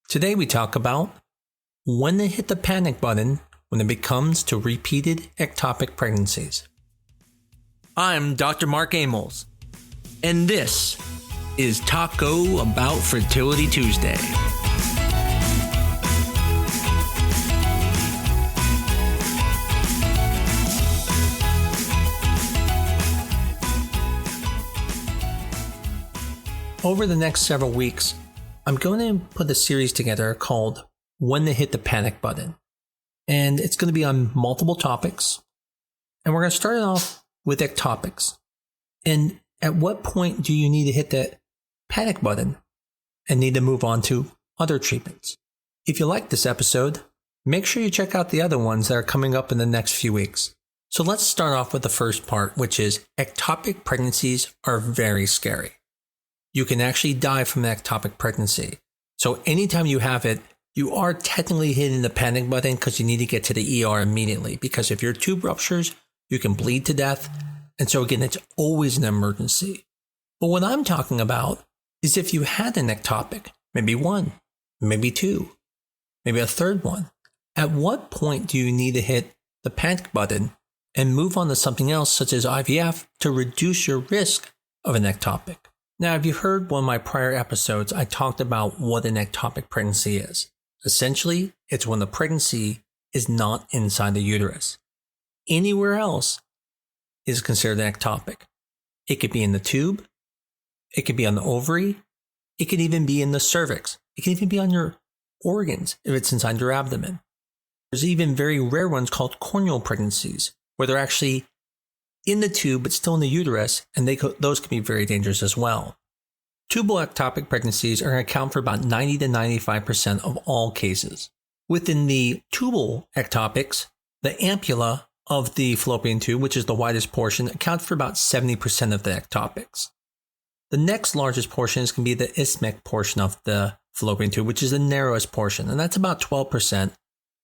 Today we talk about when to hit the panic button when it comes to repeated ectopic pregnancies. I'm Dr. Mark Amols, and this is Taco Bout Fertility Tuesday. Over the next several weeks, I'm going to put a series together called When to Hit the Panic Button. And it's going to be on multiple topics. And we're going to start it off with ectopics. And at what point do you need to hit that panic button and need to move on to other treatments? If you like this episode, make sure you check out the other ones that are coming up in the next few weeks. So let's start off with the first part, which is ectopic pregnancies are very scary. You can actually die from an ectopic pregnancy. So anytime you have it, you are technically hitting the panic button because you need to get to the ER immediately. Because if your tube ruptures, you can bleed to death. And so again, it's always an emergency. But what I'm talking about is if you had an ectopic, maybe one, maybe two, maybe a third one. At what point do you need to hit the panic button and move on to something else such as IVF to reduce your risk of an ectopic? Now, if you heard one of my prior episodes, I talked about what an ectopic pregnancy is. Essentially, it's when the pregnancy is not inside the uterus. Anywhere else is considered an ectopic. It could be in the tube. It could be on the ovary. It could even be in the cervix. It can even be on your organs if it's inside your abdomen. There's even very rare ones called corneal pregnancies, where they're actually in the tube but still in the uterus, and those can be very dangerous as well. Tubal ectopic pregnancies are going to account for about 90 to 95% of all cases. Within the tubal ectopics, the ampulla of the fallopian tube, which is the widest portion, accounts for about 70% of the ectopics. The next largest portion is going to be the isthmic portion of the fallopian tube, which is the narrowest portion, and that's about 12%.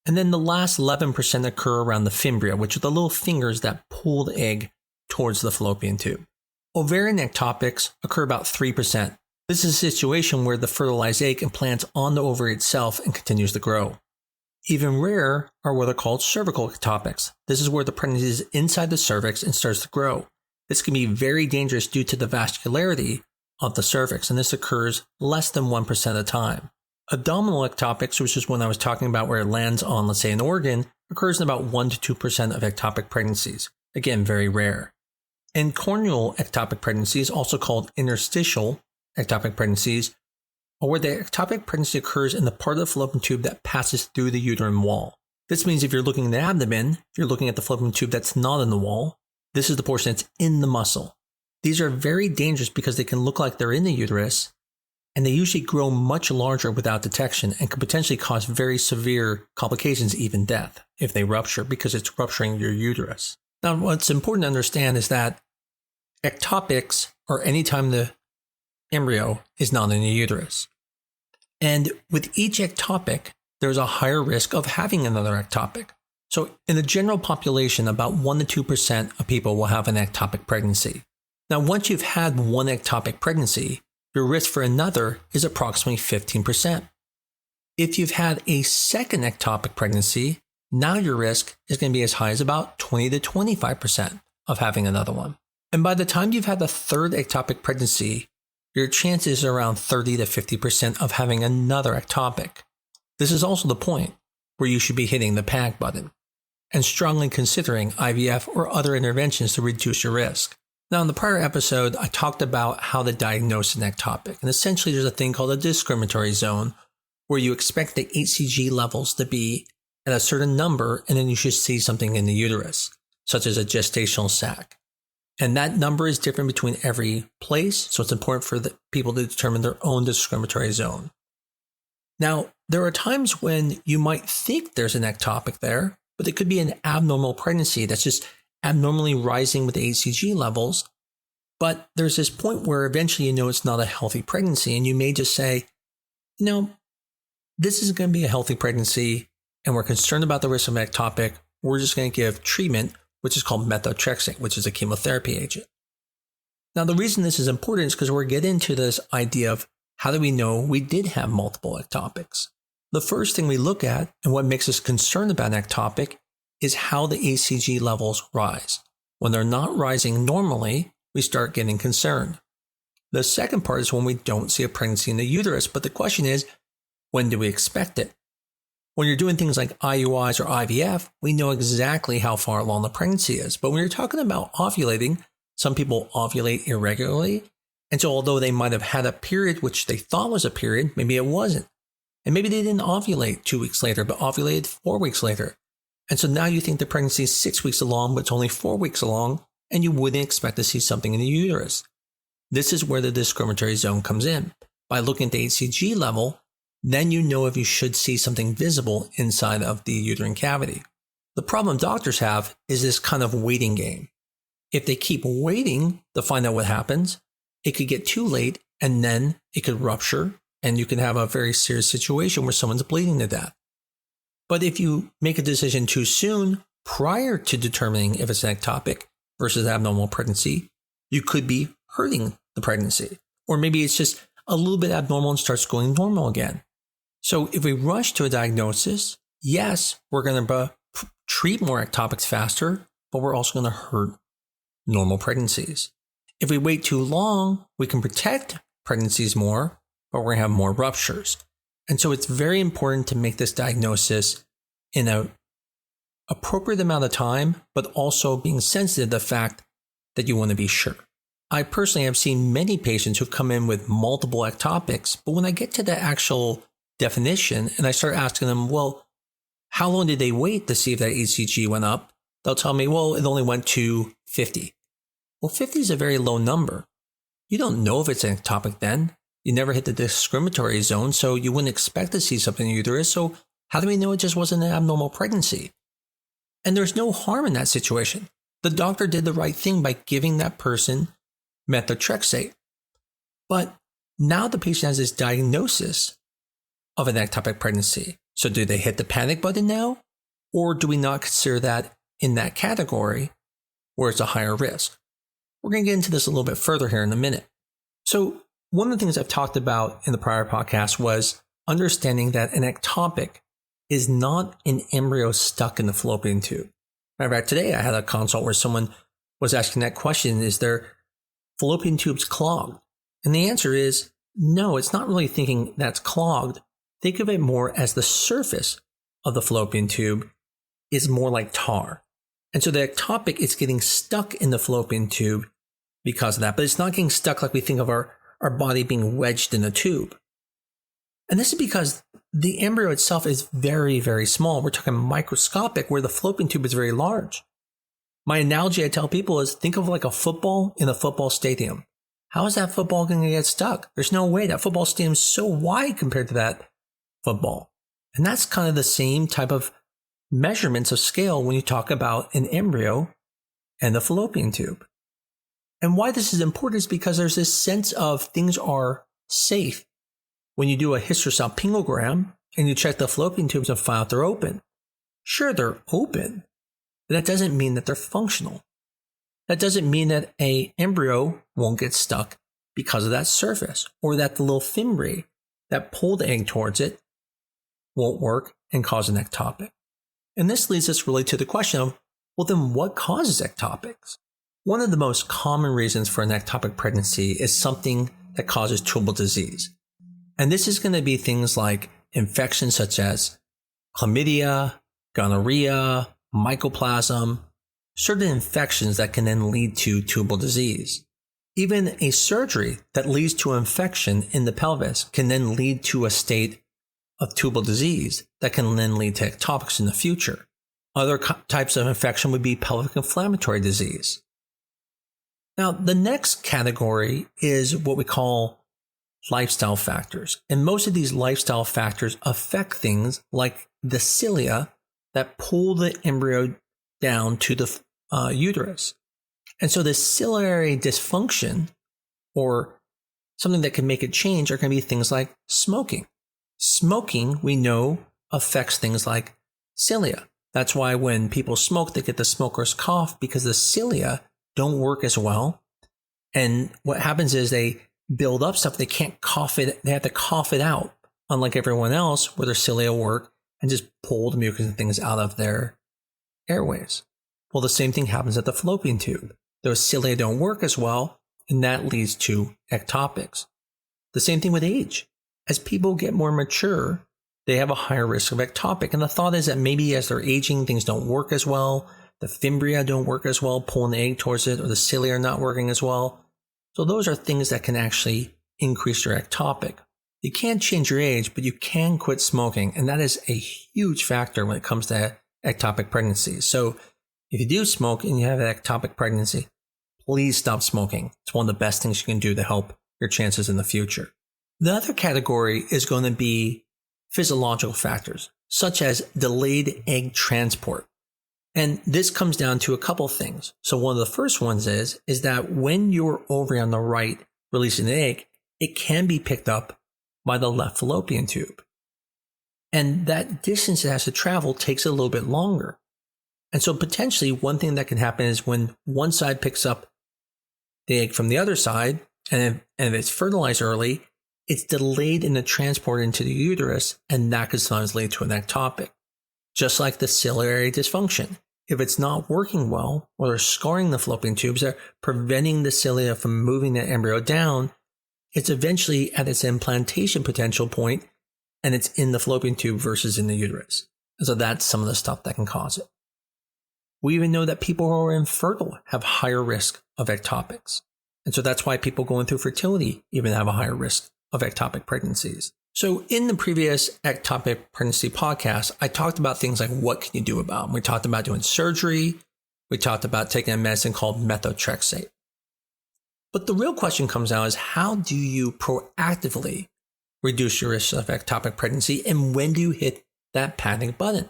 And then the last 11% occur around the fimbria, which are the little fingers that pull the egg towards the fallopian tube. Ovarian ectopics occur about 3%. This is a situation where the fertilized egg implants on the ovary itself and continues to grow. Even rarer are what are called cervical ectopics. This is where the pregnancy is inside the cervix and starts to grow. This can be very dangerous due to the vascularity of the cervix, and this occurs less than 1% of the time. Abdominal ectopics, which is one I was talking about where it lands on, let's say, an organ, occurs in about 1 to 2% of ectopic pregnancies. Again, very rare. And corneal ectopic pregnancies, also called interstitial ectopic pregnancies, are where the ectopic pregnancy occurs in the part of the fallopian tube that passes through the uterine wall. This means if you're looking at the abdomen, if you're looking at the fallopian tube that's not in the wall, this is the portion that's in the muscle. These are very dangerous because they can look like they're in the uterus, and they usually grow much larger without detection and could potentially cause very severe complications, even death, if they rupture because it's rupturing your uterus. Now, what's important to understand is that ectopics are anytime the embryo is not in the uterus. And with each ectopic, there's a higher risk of having another ectopic. So in the general population, about 1 to 2% of people will have an ectopic pregnancy. Now, once you've had one ectopic pregnancy, your risk for another is approximately 15%. If you've had a second ectopic pregnancy, now your risk is going to be as high as about 20 to 25% of having another one. And by the time you've had the third ectopic pregnancy, your chances are around 30 to 50% of having another ectopic. This is also the point where you should be hitting the panic button and strongly considering IVF or other interventions to reduce your risk. Now, in the prior episode, I talked about how to diagnose an ectopic. And essentially, there's a thing called a discriminatory zone where you expect the HCG levels to be at a certain number, and then you should see something in the uterus, such as a gestational sac. And that number is different between every place, so it's important for the people to determine their own discriminatory zone. Now, there are times when you might think there's an ectopic there, but it could be an abnormal pregnancy that's just abnormally rising with the HCG levels. But there's this point where eventually you know it's not a healthy pregnancy, and you may just say, this is going to be a healthy pregnancy, and we're concerned about the risk of an ectopic. We're just going to give treatment, which is called methotrexate, which is a chemotherapy agent. Now, the reason this is important is because we're getting into this idea of how do we know we did have multiple ectopics? The first thing we look at and what makes us concerned about an ectopic is how the HCG levels rise. When they're not rising normally, we start getting concerned. The second part is when we don't see a pregnancy in the uterus, but the question is, when do we expect it? When you're doing things like IUIs or IVF, we know exactly how far along the pregnancy is. But when you're talking about ovulating, some people ovulate irregularly. And so although they might have had a period which they thought was a period, maybe it wasn't. And maybe they didn't ovulate 2 weeks later, but ovulated 4 weeks later. And so now you think the pregnancy is 6 weeks along, but it's only 4 weeks along, and you wouldn't expect to see something in the uterus. This is where the discriminatory zone comes in. By looking at the HCG level, then you know if you should see something visible inside of the uterine cavity. The problem doctors have is this kind of waiting game. If they keep waiting to find out what happens, it could get too late and then it could rupture and you can have a very serious situation where someone's bleeding to death. But if you make a decision too soon prior to determining if it's an ectopic versus abnormal pregnancy, you could be hurting the pregnancy. Or maybe it's just a little bit abnormal and starts going normal again. So if we rush to a diagnosis, yes, we're going to treat more ectopics faster, but we're also going to hurt normal pregnancies. If we wait too long, we can protect pregnancies more, but we're going to have more ruptures. And so it's very important to make this diagnosis in an appropriate amount of time, but also being sensitive to the fact that you want to be sure. I personally have seen many patients who come in with multiple ectopics, but when I get to the actual definition and I start asking them, well, how long did they wait to see if that HCG went up? They'll tell me, well, it only went to 50. Well, 50 is a very low number. You don't know if it's an ectopic then. You never hit the discriminatory zone, so you wouldn't expect to see something in the uterus. So how do we know it just wasn't an abnormal pregnancy? And there's no harm in that situation. The doctor did the right thing by giving that person methotrexate. But now the patient has this diagnosis of an ectopic pregnancy. So do they hit the panic button now? Or do we not consider that in that category where it's a higher risk? We're going to get into this a little bit further here in a minute. So one of the things I've talked about in the prior podcast was understanding that an ectopic is not an embryo stuck in the fallopian tube. Matter of fact, today I had a consult where someone was asking that question, is their fallopian tubes clogged? And the answer is no, it's not really thinking that's clogged. Think of it more as the surface of the fallopian tube is more like tar. And so the ectopic is getting stuck in the fallopian tube because of that, but it's not getting stuck like we think of our body being wedged in a tube. And this is because the embryo itself is very, very small. We're talking microscopic, where the fallopian tube is very large. My analogy I tell people is think of like a football in a football stadium. How is that football going to get stuck? There's no way. That football stadium is so wide compared to that football. And that's kind of the same type of measurements of scale when you talk about an embryo and the fallopian tube. And why this is important is because there's this sense of things are safe when you do a hysterosalpingogram and you check the fallopian tubes and find out they're open. Sure, they're open, but that doesn't mean that they're functional. That doesn't mean that an embryo won't get stuck because of that surface, or that the little fimbriae that pull the egg towards it won't work and cause an ectopic. And this leads us really to the question of, well, then what causes ectopics? One of the most common reasons for an ectopic pregnancy is something that causes tubal disease. And this is going to be things like infections such as chlamydia, gonorrhea, mycoplasma, certain infections that can then lead to tubal disease. Even a surgery that leads to infection in the pelvis can then lead to a state of tubal disease that can then lead to ectopics in the future. Other types of infection would be pelvic inflammatory disease. Now, the next category is what we call lifestyle factors. And most of these lifestyle factors affect things like the cilia that pull the embryo down to the uterus. And so the ciliary dysfunction, or something that can make it change, are going to be things like smoking. Smoking, we know, affects things like cilia. That's why when people smoke, they get the smoker's cough, because the cilia don't work as well. And what happens is they build up stuff. They can't cough it. They have to cough it out. unlike everyone else, where their cilia work and just pull the mucus and things out of their airways. Well, the same thing happens at the fallopian tube. Those cilia don't work as well, and that leads to ectopics. The same thing with age. As people get more mature, they have a higher risk of ectopic. And the thought is that maybe as they're aging, things don't work as well. The fimbria don't work as well, pulling the egg towards it, or the cilia are not working as well. So those are things that can actually increase your ectopic. You can't change your age, but you can quit smoking. And that is a huge factor when it comes to ectopic pregnancies. So if you do smoke and you have an ectopic pregnancy, please stop smoking. It's one of the best things you can do to help your chances in the future. The other category is going to be physiological factors, such as delayed egg transport. And this comes down to a couple things. So one of the first ones is that when your ovary on the right releases an egg, it can be picked up by the left fallopian tube. And that distance it has to travel takes a little bit longer. And so potentially one thing that can happen is when one side picks up the egg from the other side, and if it's fertilized early, it's delayed in the transport into the uterus, and that could sometimes lead to an ectopic. Just like the ciliary dysfunction. If it's not working well, or they're scarring the fallopian tubes, they're preventing the cilia from moving the embryo down, it's eventually at its implantation potential point, and it's in the fallopian tube versus in the uterus. So that's some of the stuff that can cause it. We even know that people who are infertile have higher risk of ectopics. And so that's why people going through fertility even have a higher risk of ectopic pregnancies. So in the previous ectopic pregnancy podcast, I talked about things like what can you do about them. We talked about doing surgery. We talked about taking a medicine called methotrexate. But the real question comes out is how do you proactively reduce your risk of ectopic pregnancy, and when do you hit that panic button?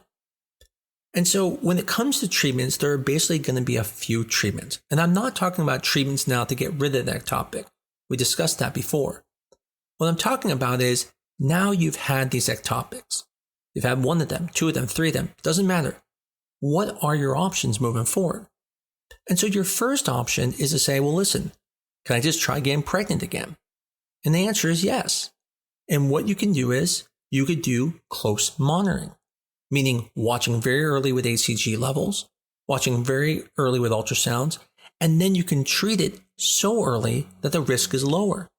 And so when it comes to treatments, there are basically going to be a few treatments. And I'm not talking about treatments now to get rid of the ectopic. We discussed that before. What I'm talking about is now you've had these ectopics. You've had one of them, two of them, three of them. Doesn't matter. What are your options moving forward? And so your first option is to say, well, listen, can I just try getting pregnant again? And the answer is yes. And what you can do is you could do close monitoring, meaning watching very early with HCG levels, watching very early with ultrasounds, and then you can treat it so early that the risk is lower.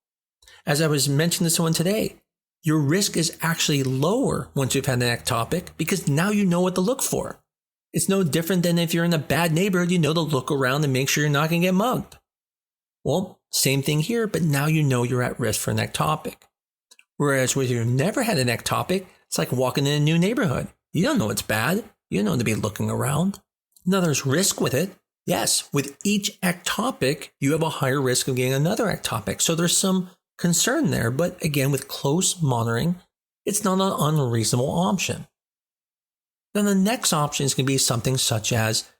As I was mentioning to someone today, your risk is actually lower once you've had an ectopic because now you know what to look for. It's no different than if you're in a bad neighborhood, you know to look around and make sure you're not going to get mugged. Well, same thing here, but now you know you're at risk for an ectopic. Whereas when you've never had an ectopic, it's like walking in a new neighborhood. You don't know it's bad. You don't know to be looking around. Now there's risk with it. Yes, with each ectopic, you have a higher risk of getting another ectopic. So there's some concern there. But again, with close monitoring, it's not an unreasonable option. Then the next option is going to be something such as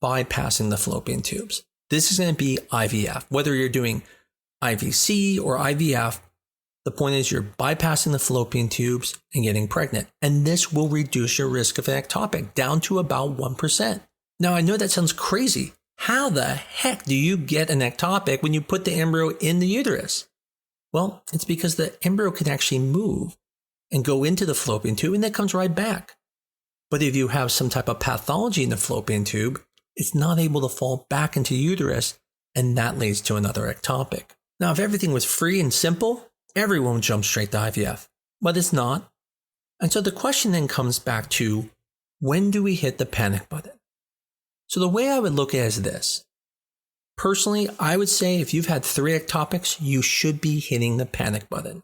bypassing the fallopian tubes. This is going to be IVF. Whether you're doing IVC or IVF, the point is you're bypassing the fallopian tubes and getting pregnant. And this will reduce your risk of an ectopic down to about 1%. Now, I know that sounds crazy. How the heck do you get an ectopic when you put the embryo in the uterus? Well, it's because the embryo can actually move and go into the fallopian tube and then it comes right back. But if you have some type of pathology in the fallopian tube, it's not able to fall back into the uterus, and that leads to another ectopic. Now, if everything was free and simple, everyone would jump straight to IVF, but it's not. And so the question then comes back to, when do we hit the panic button? So the way I would look at it is this. Personally, I would say if you've had 3 ectopics, you should be hitting the panic button.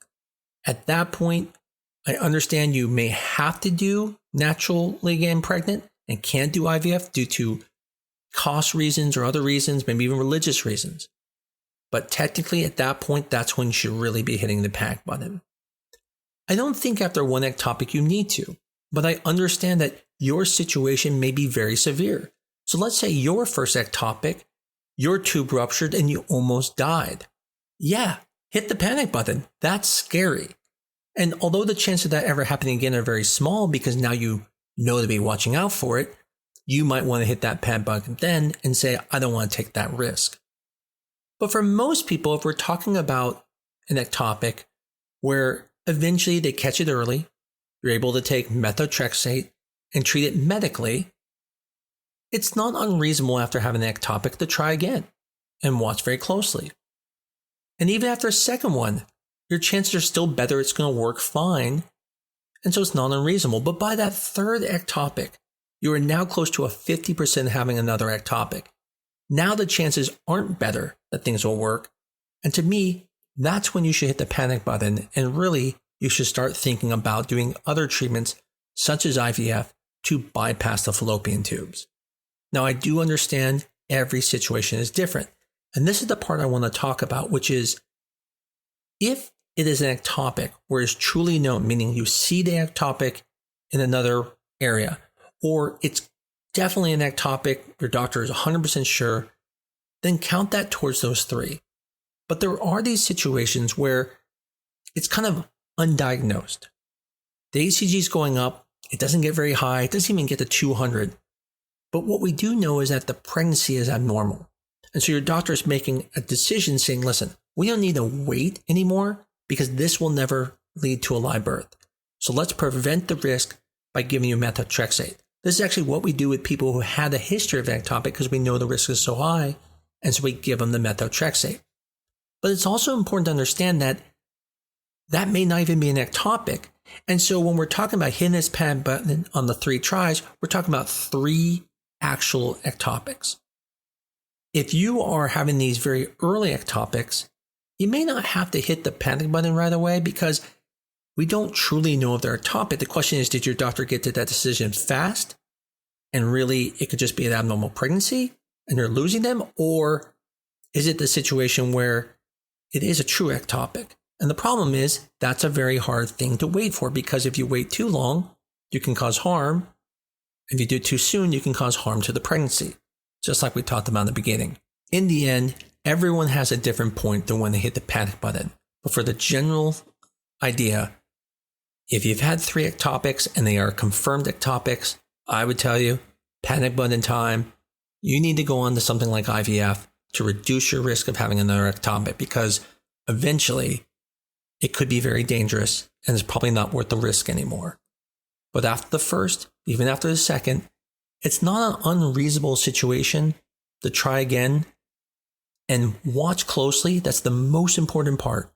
At that point, I understand you may have to do naturally getting pregnant and can't do IVF due to cost reasons or other reasons, maybe even religious reasons. But technically at that point, that's when you should really be hitting the panic button. I don't think after 1 ectopic you need to, but I understand that your situation may be very severe. So let's say your first ectopic, your tube ruptured and you almost died. Yeah, hit the panic button. That's scary. And although the chances of that ever happening again are very small because now you know to be watching out for it, you might want to hit that panic button then and say, I don't want to take that risk. But for most people, if we're talking about an ectopic where eventually they catch it early, you're able to take methotrexate and treat it medically, it's not unreasonable after having an ectopic to try again and watch very closely. And even after a second one, your chances are still better, it's going to work fine, and so it's not unreasonable. But by that third ectopic, you are now close to a 50% having another ectopic. Now the chances aren't better that things will work, and to me, that's when you should hit the panic button, and really, you should start thinking about doing other treatments such as IVF to bypass the fallopian tubes. Now, I do understand every situation is different. And this is the part I want to talk about, which is if it is an ectopic where it's truly known, meaning you see the ectopic in another area, or it's definitely an ectopic, your doctor is 100% sure, then count that towards those 3. But there are these situations where it's kind of undiagnosed. The HCG is going up, it doesn't get very high, it doesn't even get to 200. But what we do know is that the pregnancy is abnormal. And so your doctor is making a decision saying, listen, we don't need to wait anymore because this will never lead to a live birth. So let's prevent the risk by giving you methotrexate. This is actually what we do with people who had a history of ectopic because we know the risk is so high. And so we give them the methotrexate. But it's also important to understand that that may not even be an ectopic. And so when we're talking about hitting this panic button on the 3 tries, we're talking about 3 actual ectopics. If you are having these very early ectopics, you may not have to hit the panic button right away because we don't truly know if they're ectopic. The question is, did your doctor get to that decision fast? And really, it could just be an abnormal pregnancy and you're losing them? Or is it the situation where it is a true ectopic? And the problem is that's a very hard thing to wait for because if you wait too long, you can cause harm. If you do it too soon, you can cause harm to the pregnancy, just like we talked about in the beginning. In the end, everyone has a different point than when they hit the panic button. But for the general idea, if you've had 3 ectopics and they are confirmed ectopics, I would tell you, panic button time, you need to go on to something like IVF to reduce your risk of having another ectopic because eventually it could be very dangerous and it's probably not worth the risk anymore. But after the first, even after the second, it's not an unreasonable situation to try again and watch closely. That's the most important part.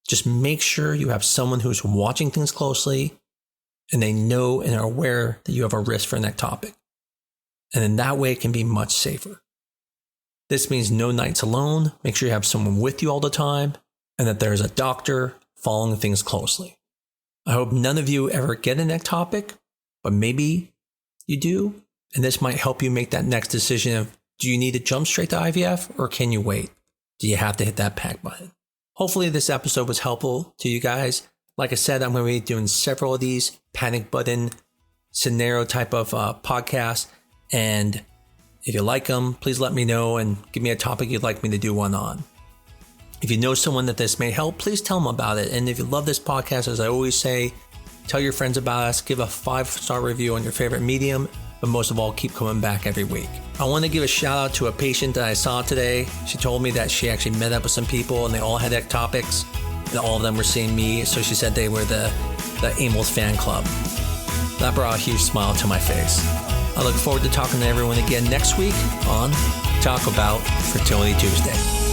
Just make sure you have someone who's watching things closely and they know and are aware that you have a risk for an ectopic. And in that way, it can be much safer. This means no nights alone. Make sure you have someone with you all the time and that there's a doctor following things closely. I hope none of you ever get an ectopic, but maybe you do. And this might help you make that next decision of, do you need to jump straight to IVF or can you wait? Do you have to hit that panic button? Hopefully this episode was helpful to you guys. Like I said, I'm going to be doing several of these panic button scenario type of podcasts. And if you like them, please let me know and give me a topic you'd like me to do one on. If you know someone that this may help, please tell them about it. And if you love this podcast, as I always say, tell your friends about us, give a 5-star review on your favorite medium, but most of all, keep coming back every week. I want to give a shout out to a patient that I saw today. She told me that she actually met up with some people and they all had ectopics and all of them were seeing me. So she said they were the Amols fan club. That brought a huge smile to my face. I look forward to talking to everyone again next week on Taco Bout Fertility Tuesday.